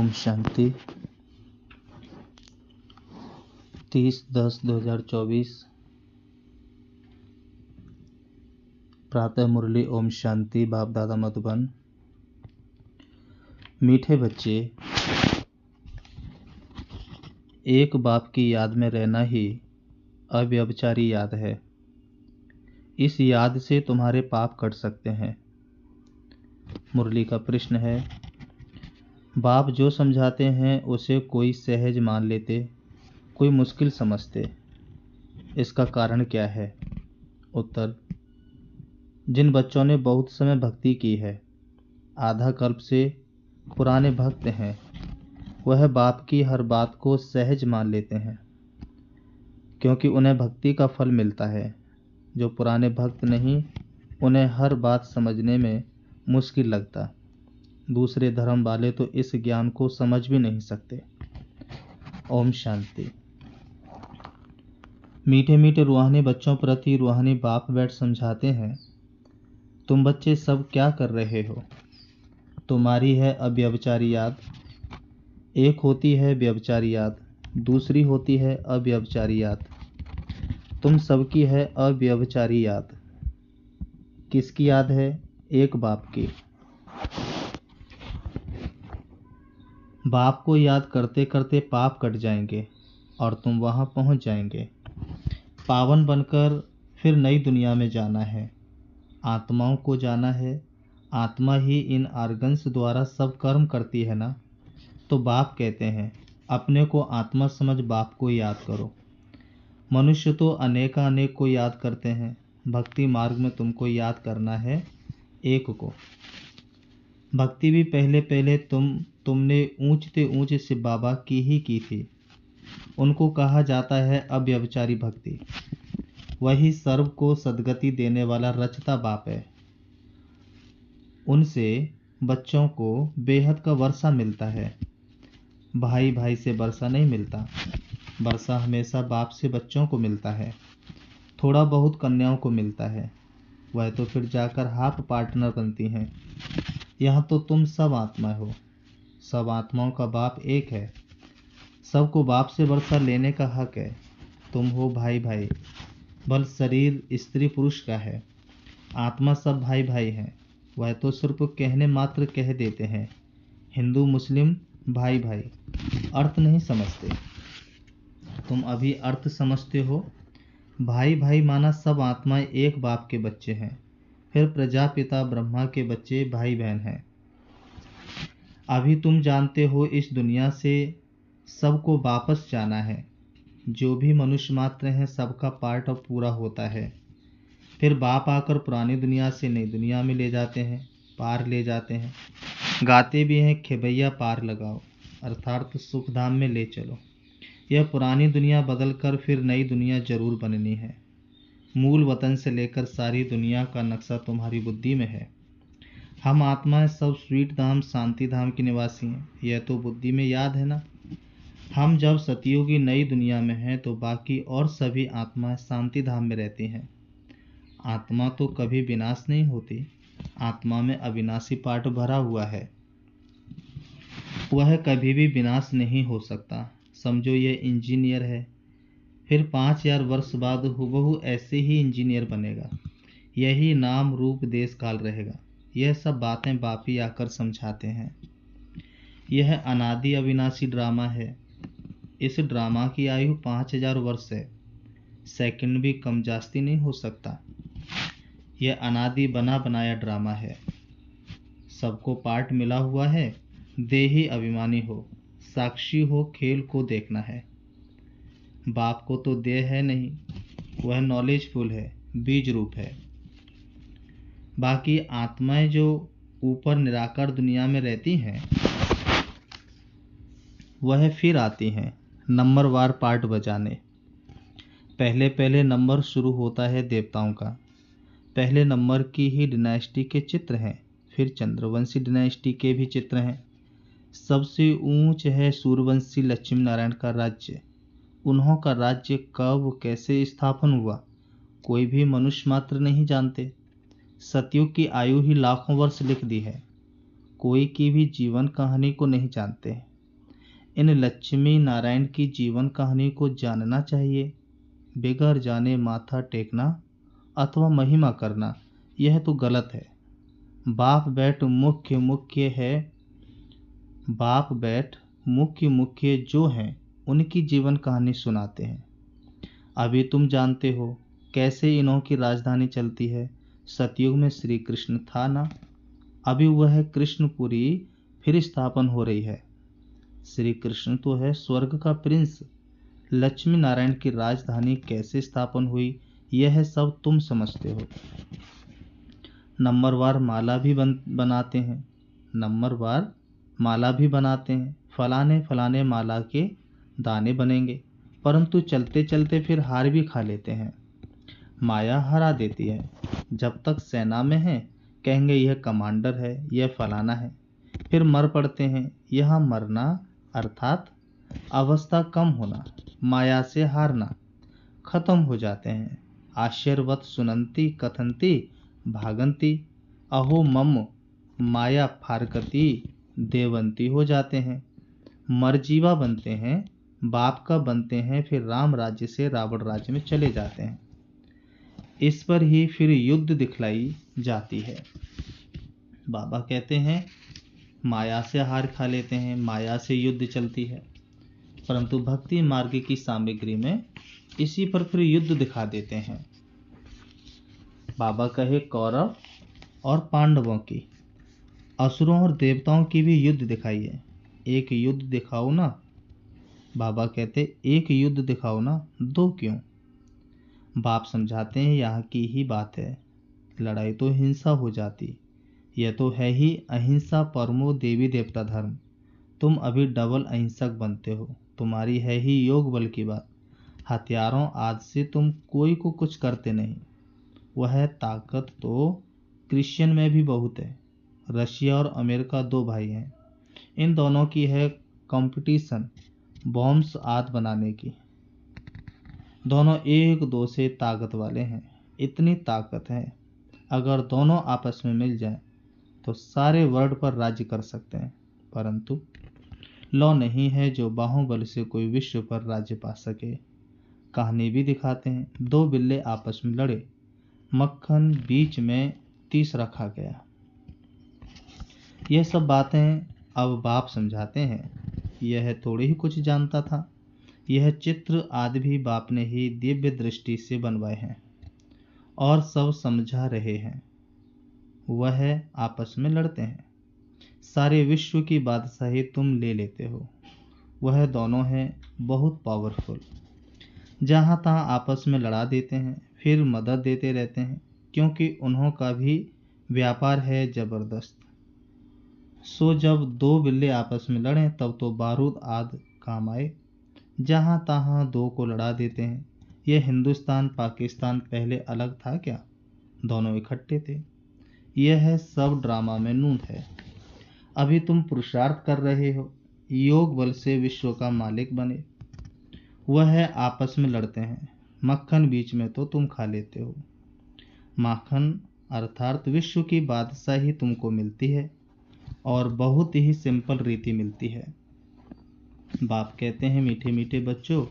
ओम शांति। 30/10/2024 प्रातः मुरली। ओम शांति। बाप दादा मधुबन। मीठे बच्चे, एक बाप की याद में रहना ही अव्यभिचारी याद है। इस याद से तुम्हारे पाप कट सकते हैं। मुरली का प्रश्न है, बाप जो समझाते हैं उसे कोई सहज मान लेते, कोई मुश्किल समझते, इसका कारण क्या है? उत्तर, जिन बच्चों ने बहुत समय भक्ति की है, आधा कल्प से पुराने भक्त हैं, वह बाप की हर बात को सहज मान लेते हैं, क्योंकि उन्हें भक्ति का फल मिलता है। जो पुराने भक्त नहीं, उन्हें हर बात समझने में मुश्किल लगता। दूसरे धर्म वाले तो इस ज्ञान को समझ भी नहीं सकते। ओम शांति। मीठे मीठे रूहानी बच्चों प्रति रूहानी बाप बैठ समझाते हैं, तुम बच्चे सब क्या कर रहे हो? तुम्हारी है अव्यभिचारी याद। एक होती है व्यभिचारी याद, दूसरी होती है अव्यभिचारी याद। तुम सबकी है अव्यभिचारी याद। किसकी याद है? एक बाप की। बाप को याद करते करते पाप कट जाएंगे और तुम वहां पहुंच जाएंगे। पावन बनकर फिर नई दुनिया में जाना है। आत्माओं को जाना है। आत्मा ही इन आर्गन्स द्वारा सब कर्म करती है ना। तो बाप कहते हैं, अपने को आत्मा समझ बाप को याद करो। मनुष्य तो अनेकानेक को याद करते हैं। भक्ति मार्ग में तुमको याद करना है एक को। भक्ति भी पहले पहले तुमने ऊंचते ऊंचे से बाबा की ही की थी। उनको कहा जाता है अव्यभिचारी भक्ति। वही सर्व को सद्गति देने वाला रचता बाप है। उनसे बच्चों को बेहद का वर्षा मिलता है। भाई भाई से वर्षा नहीं मिलता। वर्षा हमेशा बाप से बच्चों को मिलता है। थोड़ा बहुत कन्याओं को मिलता है। वह तो फिर जाकर हाफ पार्टनर बनती हैं। यहाँ तो तुम सब आत्मा हो। सब आत्माओं का बाप एक है। सबको बाप से वर्षा लेने का हक है। तुम हो भाई भाई। बल शरीर स्त्री पुरुष का है। आत्मा सब भाई भाई हैं। वह तो सिर्फ कहने मात्र कह देते हैं, हिंदू मुस्लिम भाई भाई, अर्थ नहीं समझते। तुम अभी अर्थ समझते हो। भाई भाई माना सब आत्माएं एक बाप के बच्चे हैं। फिर प्रजापिता ब्रह्मा के बच्चे भाई बहन हैं। अभी तुम जानते हो इस दुनिया से सबको वापस जाना है। जो भी मनुष्य मात्र हैं सबका पार्ट अब पूरा होता है। फिर बाप आकर पुरानी दुनिया से नई दुनिया में ले जाते हैं, पार ले जाते हैं। गाते भी हैं, खेबैया पार लगाओ, अर्थात सुख धाम में ले चलो। यह पुरानी दुनिया बदलकर फिर नई दुनिया जरूर बननी है। मूल वतन से लेकर सारी दुनिया का नक्शा तुम्हारी बुद्धि में है। हम आत्माएं सब स्वीट धाम शांति धाम के निवासी हैं। यह तो बुद्धि में याद है ना। हम जब सतयुगी नई दुनिया में हैं तो बाकी और सभी आत्माएं शांति धाम में रहती हैं। आत्मा तो कभी विनाश नहीं होती। आत्मा में अविनाशी पार्ट भरा हुआ है। वह कभी भी विनाश नहीं हो सकता। समझो ये इंजीनियर है, फिर 5000 वर्ष बाद हुबहू ऐसे ही इंजीनियर बनेगा। यही नाम रूप देश काल रहेगा। यह सब बातें बाप ही आकर समझाते हैं। यह अनादि अविनाशी ड्रामा है। इस ड्रामा की आयु 5000 वर्ष है। सेकंड भी कम जास्ती नहीं हो सकता। यह अनादि बना बनाया ड्रामा है। सबको पार्ट मिला हुआ है। देही अभिमानी हो, साक्षी हो, खेल को देखना है। बाप को तो देह है नहीं, वह नॉलेजफुल है, बीज रूप है। बाकी आत्माएं जो ऊपर निराकार दुनिया में रहती हैं, वह फिर आती हैं नंबरवार पार्ट बजाने। पहले पहले नंबर शुरू होता है देवताओं का। पहले नंबर की ही डिनाइस्टी के चित्र हैं। फिर चंद्रवंशी डिनाइस्टी के भी चित्र हैं। सबसे ऊंच है सूर्यवंशी लक्ष्मी नारायण का राज्य। उन्हों का राज्य कब कैसे स्थापन हुआ, कोई भी मनुष्य मात्र नहीं जानते। सतयुग की आयु ही लाखों वर्ष लिख दी है। कोई की भी जीवन कहानी को नहीं जानते। इन लक्ष्मी नारायण की जीवन कहानी को जानना चाहिए। बेगर जाने माथा टेकना अथवा महिमा करना यह तो गलत है। बाप बैठ मुख्य मुख्य है, बाप बैठ मुख्य मुख्य जो हैं उनकी जीवन कहानी सुनाते हैं। अभी तुम जानते हो कैसे इन्हों की राजधानी चलती है। सतयुग में श्री कृष्ण था ना, अभी वह कृष्णपुरी फिर स्थापन हो रही है। श्री कृष्ण तो है स्वर्ग का प्रिंस। लक्ष्मी नारायण की राजधानी कैसे स्थापन हुई यह सब तुम समझते हो। नंबरवार माला भी बनाते हैं, नंबरवार माला भी बनाते हैं। फलाने फलाने माला के दाने बनेंगे, परंतु चलते चलते फिर हार भी खा लेते हैं। माया हरा देती है। जब तक सेना में है कहेंगे यह कमांडर है, यह फलाना है। फिर मर पड़ते हैं। यह मरना अर्थात अवस्था कम होना, माया से हारना, खत्म हो जाते हैं। आश्चर्यवत सुनंती कथंती भागंती अहो मम माया फारकती देवंती हो जाते हैं। मरजीवा बनते हैं, बाप का बनते हैं, फिर राम राज्य से रावण राज्य में चले जाते हैं। इस पर ही फिर युद्ध दिखलाई जाती है। बाबा कहते हैं माया से हार खा लेते हैं, माया से युद्ध चलती है, परंतु भक्ति मार्ग की सामग्री में इसी पर फिर युद्ध दिखा देते हैं। बाबा कहे कौरव और पांडवों की, असुरों और देवताओं की भी युद्ध दिखाइए। एक युद्ध दिखाओ ना। बाबा कहते एक युद्ध दिखाओ ना, दो क्यों। बाप समझाते हैं यहाँ की ही बात है। लड़ाई तो हिंसा हो जाती, यह तो है ही अहिंसा परमो देवी देवता धर्म। तुम अभी डबल अहिंसक बनते हो। तुम्हारी है ही योग बल की बात। हथियारों आदि से तुम कोई को कुछ करते नहीं। वह ताकत तो क्रिश्चियन में भी बहुत है। रशिया और अमेरिका दो भाई हैं, इन दोनों की है कंपटीशन बॉम्ब्स आदि बनाने की। दोनों एक दो से ताकत वाले हैं। इतनी ताकत है अगर दोनों आपस में मिल जाएं तो सारे वर्ल्ड पर राज्य कर सकते हैं, परंतु लौ नहीं है जो बाहुबल से कोई विश्व पर राज्य पा सके। कहानी भी दिखाते हैं, दो बिल्ले आपस में लड़े, मक्खन बीच में तीस रखा गया। यह सब बातें अब बाप समझाते हैं। यह थोड़ी ही कुछ जानता था। यह चित्र आदि भी बाप ने ही दिव्य दृष्टि से बनवाए हैं और सब समझा रहे हैं। वह आपस में लड़ते हैं। सारे विश्व की बादशाही तुम ले लेते हो। वह दोनों हैं बहुत पावरफुल। जहाँ तहाँ आपस में लड़ा देते हैं, फिर मदद देते रहते हैं, क्योंकि उन्हों का भी व्यापार है जबरदस्त। सो जब दो बिल्ले आपस में लड़ें तब तो बारूद आदि काम आए। जहाँ तहाँ दो को लड़ा देते हैं। यह हिंदुस्तान पाकिस्तान पहले अलग था क्या? दोनों इकट्ठे थे। यह सब ड्रामा में नूंद है। अभी तुम पुरुषार्थ कर रहे हो योग बल से विश्व का मालिक बने। वह आपस में लड़ते हैं। मक्खन बीच में तो तुम खा लेते हो। माखन अर्थात विश्व की बादशाही तुमको मिलती है और बहुत ही सिंपल रीति मिलती है। बाप कहते हैं मीठे मीठे बच्चों,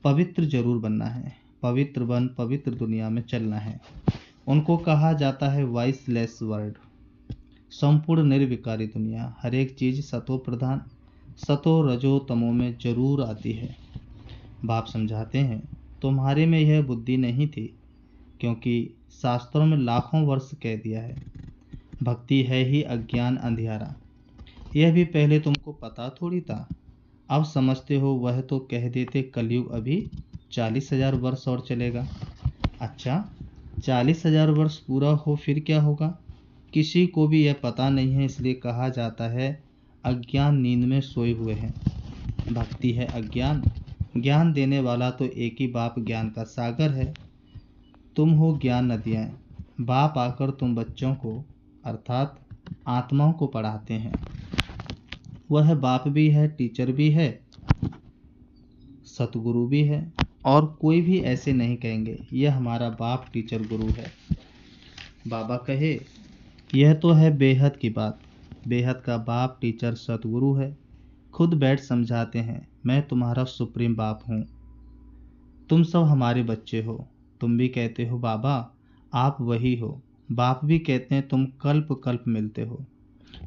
पवित्र जरूर बनना है। पवित्र बन पवित्र दुनिया में चलना है। उनको कहा जाता है वॉइसलेस वर्ल्ड, संपूर्ण निर्विकारी दुनिया। हर एक चीज सतो प्रधान, सतो रजो तमो में जरूर आती है। बाप समझाते हैं तुम्हारे में यह बुद्धि नहीं थी, क्योंकि शास्त्रों में लाखों वर्ष कह दिया है भक्ति है ही अज्ञान अंधियारा। यह भी पहले तुमको पता थोड़ी था। अब समझते हो। वह तो कह देते कलयुग अभी 40,000 वर्ष और चलेगा। अच्छा 40,000 वर्ष पूरा हो फिर क्या होगा? किसी को भी यह पता नहीं है, इसलिए कहा जाता है अज्ञान नींद में सोए हुए हैं। भक्ति है अज्ञान, ज्ञान देने वाला तो एक ही बाप ज्ञान का सागर है। तुम हो ज्ञान नदियाँ। बाप आकर तुम बच्चों को अर्थात आत्माओं को पढ़ाते हैं। वह बाप भी है, टीचर भी है, सतगुरु भी है, और कोई भी ऐसे नहीं कहेंगे यह हमारा बाप टीचर गुरु है। बाबा कहे यह तो है बेहद की बात। बेहद का बाप टीचर सतगुरु है। खुद बैठ समझाते हैं, मैं तुम्हारा सुप्रीम बाप हूँ, तुम सब हमारे बच्चे हो। तुम भी कहते हो बाबा आप वही हो, बाप भी कहते हैं तुम कल्प कल्प मिलते हो।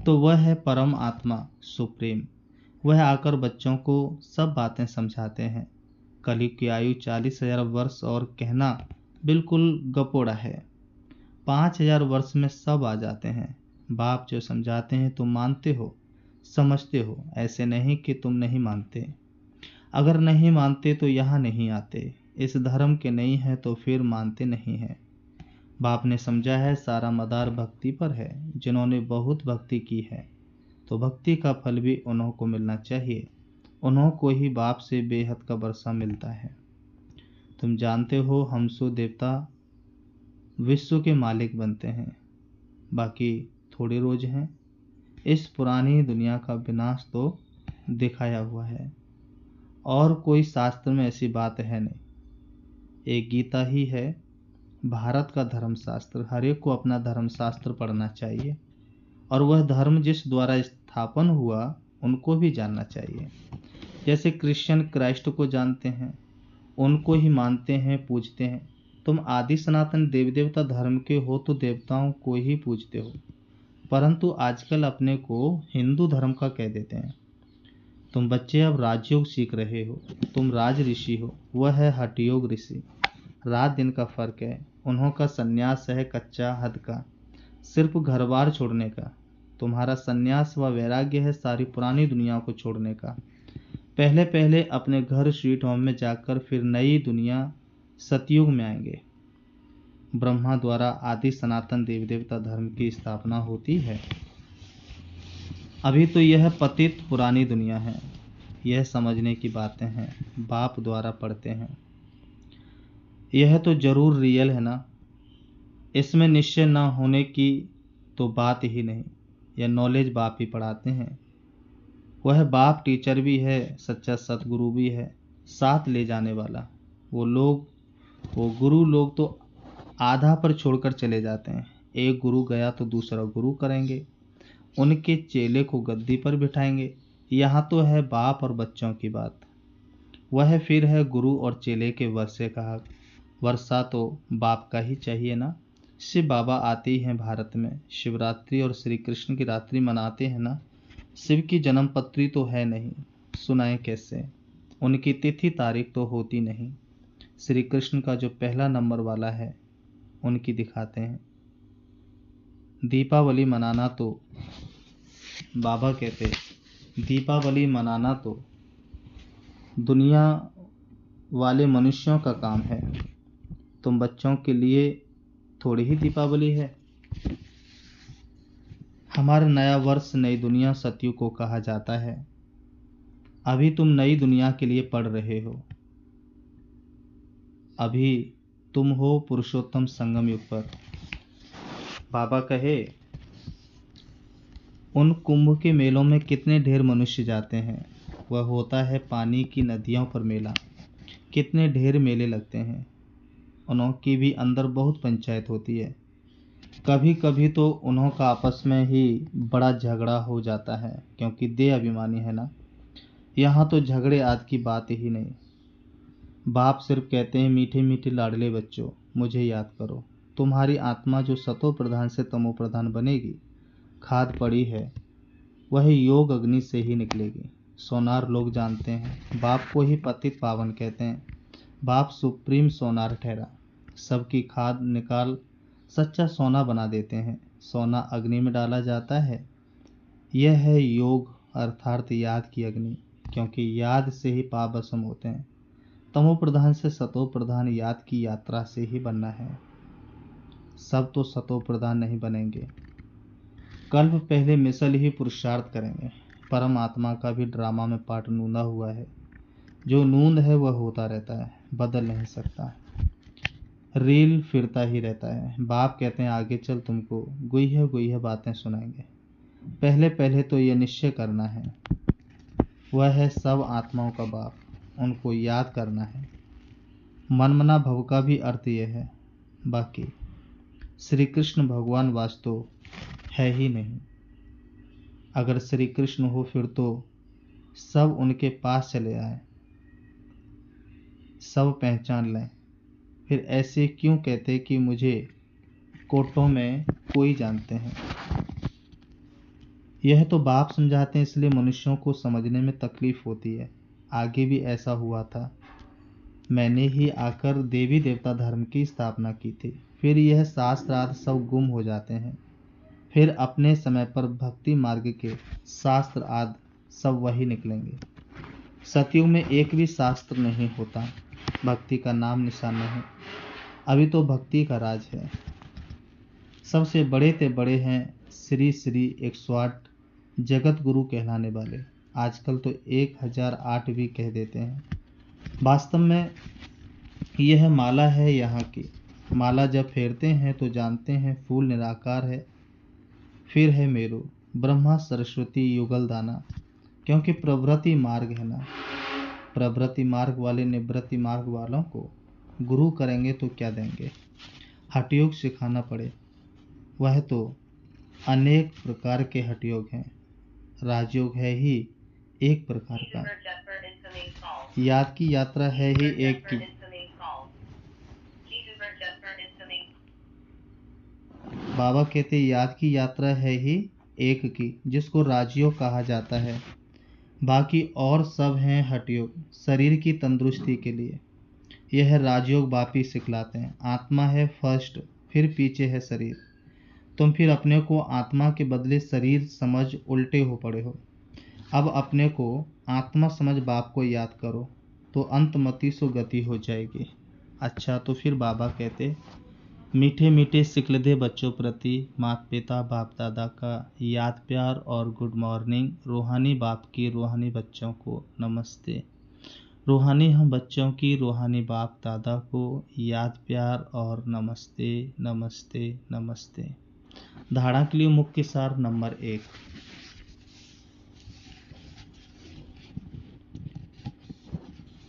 तो वह है परम आत्मा सुप्रीम। वह आकर बच्चों को सब बातें समझाते हैं। कलयुग की आयु 40,000 वर्ष और कहना बिल्कुल गपोड़ा है। 5,000 वर्ष में सब आ जाते हैं। बाप जो समझाते हैं तुम मानते हो, समझते हो, ऐसे नहीं कि तुम नहीं मानते। अगर नहीं मानते तो यहाँ नहीं आते, इस धर्म के नहीं है तो फिर मानते नहीं हैं। बाप ने समझा है सारा मदार भक्ति पर है। जिन्होंने बहुत भक्ति की है तो भक्ति का फल भी उन्हों को मिलना चाहिए। उन्हों को ही बाप से बेहद का वर्षा मिलता है। तुम जानते हो हम सो देवता विश्व के मालिक बनते हैं, बाकी थोड़े रोज हैं। इस पुरानी दुनिया का विनाश तो दिखाया हुआ है और कोई शास्त्र में ऐसी बात है नहीं। एक गीता ही है भारत का धर्मशास्त्र। हर एक को अपना धर्मशास्त्र पढ़ना चाहिए और वह धर्म जिस द्वारा स्थापन हुआ उनको भी जानना चाहिए। जैसे क्रिश्चियन क्राइस्ट को जानते हैं, उनको ही मानते हैं, पूजते हैं। तुम आदि सनातन देवी देवता धर्म के हो तो देवताओं को ही पूजते हो, परंतु आजकल अपने को हिंदू धर्म का कह देते हैं। तुम बच्चे अब राजयोग सीख रहे हो, तुम राज ऋषि हो, वह है हठयोग ऋषि। रात दिन का फर्क है। उन्हों का सन्यास है कच्चा हद का, सिर्फ घर बार छोड़ने का। तुम्हारा सन्यास व वैराग्य है सारी पुरानी दुनिया को छोड़ने का। पहले पहले अपने घर स्वीट होम में जाकर फिर नई दुनिया सतयुग में आएंगे। ब्रह्मा द्वारा आदि सनातन देवी देवता धर्म की स्थापना होती है। अभी तो यह पतित पुरानी दुनिया है। यह समझने की बातें हैं, बाप द्वारा पढ़ते हैं। यह तो जरूर रियल है ना, इसमें निश्चय न होने की तो बात ही नहीं। यह नॉलेज बाप ही पढ़ाते हैं। वह बाप टीचर भी है, सच्चा सतगुरु भी है, साथ ले जाने वाला। वो गुरु लोग तो आधा पर छोड़कर चले जाते हैं। एक गुरु गया तो दूसरा गुरु करेंगे, उनके चेले को गद्दी पर बिठाएंगे। यहाँ तो है बाप और बच्चों की बात। वह फिर है गुरु और चेले के वर्षे का हक। वर्षा तो बाप का ही चाहिए ना। शिव बाबा आते ही हैं भारत में, शिवरात्रि और श्री कृष्ण की रात्रि मनाते हैं ना। शिव की जन्मपत्री तो है नहीं, सुनाए कैसे। उनकी तिथि तारीख तो होती नहीं। श्री कृष्ण का जो पहला नंबर वाला है उनकी दिखाते हैं। दीपावली मनाना तो बाबा कहते, दीपावली मनाना तो दुनिया वाले मनुष्यों का काम है। तुम बच्चों के लिए थोड़ी ही दीपावली है। हमारा नया वर्ष नई दुनिया सतयुग को कहा जाता है। अभी तुम नई दुनिया के लिए पढ़ रहे हो। अभी तुम हो पुरुषोत्तम संगम युग पर। बाबा कहे उन कुंभ के मेलों में कितने ढेर मनुष्य जाते हैं। वह होता है पानी की नदियों पर मेला। कितने ढेर मेले लगते हैं। उन्हों की भी अंदर बहुत पंचायत होती है। कभी कभी तो उन्हों का आपस में ही बड़ा झगड़ा हो जाता है, क्योंकि देह अभिमानी है ना। यहाँ तो झगड़े आदि की बात ही नहीं। बाप सिर्फ कहते हैं मीठे मीठे लाडले बच्चों मुझे याद करो। तुम्हारी आत्मा जो सतो प्रधान से तमो प्रधान बनेगी, खाद पड़ी है, वह योग अग्नि से ही निकलेगी। सोनार लोग जानते हैं, बाप को ही पतित पावन कहते हैं। बाप सुप्रीम सोनार ठहरा, सबकी खाद निकाल सच्चा सोना बना देते हैं। सोना अग्नि में डाला जाता है। यह है योग अर्थात याद की अग्नि, क्योंकि याद से ही पाप भस्म होते हैं। तमो प्रधान से सतो प्रधान याद की यात्रा से ही बनना है। सब तो सतो प्रधान नहीं बनेंगे। कल्प पहले मिसल ही पुरुषार्थ करेंगे। परमात्मा का भी ड्रामा में पार्ट नूंदा हुआ है। जो नूंद है वह होता रहता है, बदल नहीं सकता। रील फिरता ही रहता है। बाप कहते हैं आगे चल तुमको गुह्य बातें सुनाएंगे। पहले पहले तो यह निश्चय करना है, वह है सब आत्माओं का बाप, उनको याद करना है। मनमना भव का भी अर्थ यह है। बाकी श्री कृष्ण भगवान वास्तव है ही नहीं। अगर श्री कृष्ण हो फिर तो सब उनके पास चले आए, सब पहचान लें। फिर ऐसे क्यों कहते कि मुझे कोटों में कोई जानते हैं। यह तो बाप समझाते हैं, इसलिए मनुष्यों को समझने में तकलीफ होती है। आगे भी ऐसा हुआ था। मैंने ही आकर देवी देवता धर्म की स्थापना की थी। फिर यह शास्त्र आदि सब गुम हो जाते हैं। फिर अपने समय पर भक्ति मार्ग के शास्त्र आदि सब वही निकलेंगे। सतयुग में एक भी शास्त्र नहीं होता, भक्ति का नाम निशान नहीं। अभी तो भक्ति का राज है। सबसे बड़े ते बड़े हैं श्री श्री 108 जगत गुरु कहलाने वाले। आजकल तो 1008 भी कह देते हैं। वास्तव में यह माला है यहाँ की। माला जब फेरते हैं तो जानते हैं फूल निराकार है। फिर है मेरू, ब्रह्मा सरस्वती युगल दाना, क्योंकि प्रवृत्ति मार्ग है ना। प्रवृत्ति मार्ग वाले निवृत्ति मार्ग वालों को गुरु करेंगे तो क्या देंगे। हठयोग सिखाना पड़े, वह तो अनेक प्रकार के हठयोग हैं। राजयोग है ही एक प्रकार का, याद की यात्रा है ही एक की। बाबा कहते याद की यात्रा है ही एक की, जिसको राजयोग कहा जाता है। बाकी और सब हैं हठयोग, शरीर की तंदुरुस्ती के लिए। यह राजयोग वापी सिखलाते हैं। आत्मा है फर्स्ट, फिर पीछे है शरीर। तुम फिर अपने को आत्मा के बदले शरीर समझ उल्टे हो पड़े हो। अब अपने को आत्मा समझ बाप को याद करो तो अंतमति सो गति हो जाएगी। अच्छा, तो फिर बाबा कहते मीठे मीठे सिकलदे बच्चों प्रति माता पिता बाप दादा का याद प्यार और गुड मॉर्निंग। रूहानी बाप की रूहानी बच्चों को नमस्ते। रूहानी हम बच्चों की रूहानी बाप दादा को याद प्यार और नमस्ते नमस्ते नमस्ते। धारणा के लिए मुख्य सार नंबर 1।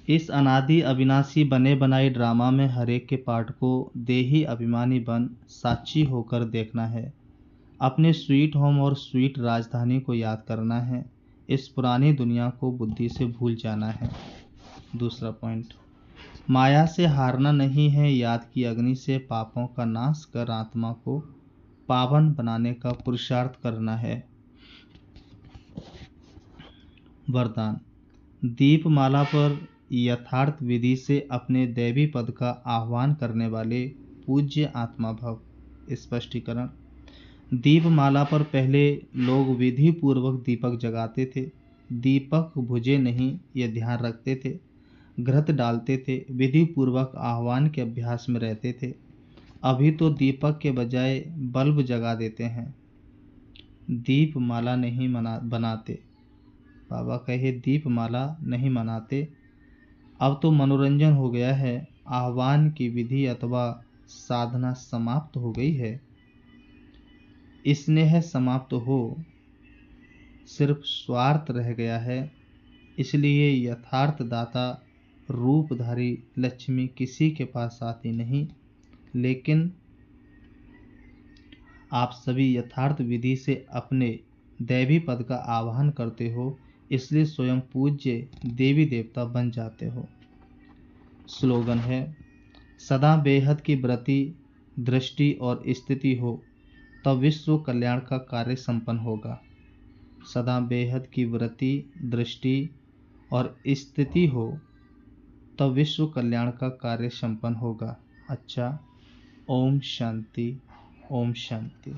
इस अनादि अविनाशी बने बनाए ड्रामा में हर एक के पार्ट को देही अभिमानी बन साक्षी होकर देखना है। अपने स्वीट होम और स्वीट राजधानी को याद करना है। इस पुरानी दुनिया को बुद्धि से भूल जाना है। दूसरा पॉइंट, माया से हारना नहीं है, याद की अग्नि से पापों का नाश कर आत्मा को पावन बनाने का पुरुषार्थ करना है। वरदान, दीपमाला पर यथार्थ विधि से अपने दैवी पद का आह्वान करने वाले पूज्य आत्मा भव। स्पष्टीकरण, दीपमाला पर पहले लोग विधि पूर्वक दीपक जगाते थे। दीपक बुझे नहीं यह ध्यान रखते थे, घृत डालते थे, विधि पूर्वक आह्वान के अभ्यास में रहते थे। अभी तो दीपक के बजाय बल्ब जगा देते हैं, दीपमाला नहीं बनाते। बाबा कहे दीपमाला नहीं मनाते। अब तो मनोरंजन हो गया है, आह्वान की विधि अथवा साधना समाप्त हो गई है। स्नेह समाप्त हो, सिर्फ स्वार्थ रह गया है। इसलिए यथार्थ दाता रूपधारी लक्ष्मी किसी के पास आती नहीं, लेकिन आप सभी यथार्थ विधि से अपने दैवी पद का आह्वान करते हो, इसलिए स्वयं पूज्य देवी देवता बन जाते हो। स्लोगन है, सदा बेहद की व्रति दृष्टि और स्थिति हो तब विश्व कल्याण का कार्य संपन्न होगा। सदा बेहद की व्रति दृष्टि और स्थिति हो तब विश्व कल्याण का कार्य संपन्न होगा। अच्छा, ओम शांति, ओम शांति।